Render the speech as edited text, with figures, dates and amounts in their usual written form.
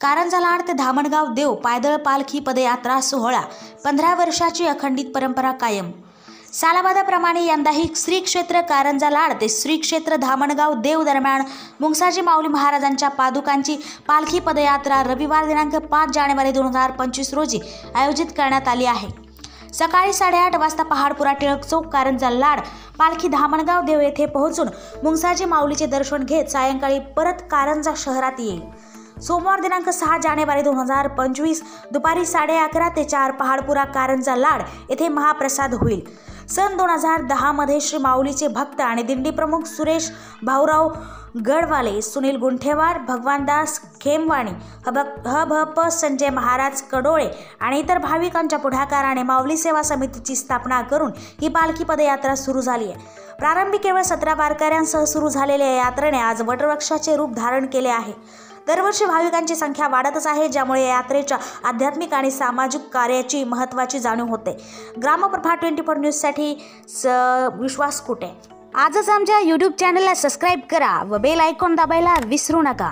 कारंजा लाड ते धामणगाव देव पायदळ पालखी पदयात्रा सोहळा 15 वर्षाची अखंडित परंपरा कायम। सालाबादाप्रमाणे यंदाही श्री क्षेत्र कारंजा लाड ते श्री क्षेत्र धामणगाव देव दरम्यान मुंगसाजी माऊली महाराजांच्या पादुकांची पालखी पदयात्रा रविवार दिनांक 5 जानेवारी 2025 रोजी आयोजित करण्यात आली आहे। सकाळी 8:30 वाजता पहाडपुरा टिळक चौक कारंजा लाड पालखी धामणगाव देव येथे पोहोचून मुंगसाजी माऊलीचे दर्शन घेत सायंकाळी परत कारंजा शहरात येईल। सोमवार दिनांक 6 जानेवारी 2025 दुपारी 11:30 ते 4 पहाडपुरा कारंजा लाड येथे महाप्रसाद होईल। सन 2010 मध्ये श्री माऊलीचे भक्त आणि दिंडी प्रमुख सुरेश भाऊराव गडवाले, सुनील गुंठेवार, भगवानदास खेमवाणी, हभप संजय महाराज कडोळे आणि इतर भाविकांच्या पुढाकाराने माऊली सेवा समितीची स्थापना करून ही पालखी पदयात्रा सुरू झाली आहे। प्रारंभी केवळ 17 वारकऱ्यांसह सुरू झालेल्या या यात्रेने आज वटवृक्षाचे रूप धारण केले आहे। दरवर्षी भाविकांची संख्या वाढतच आहे, ज्यामुळे या यात्रेच्या आध्यात्मिक आणि सामाजिक कार्याची महत्त्वाची जाणीव होते। ग्रामप्रभा 24 न्यूजसाठी विश्वास कुटे। आजच आमच्या YouTube चॅनलला सबस्क्राईब करा व बेल आयकॉन दाबायला विसरू नका।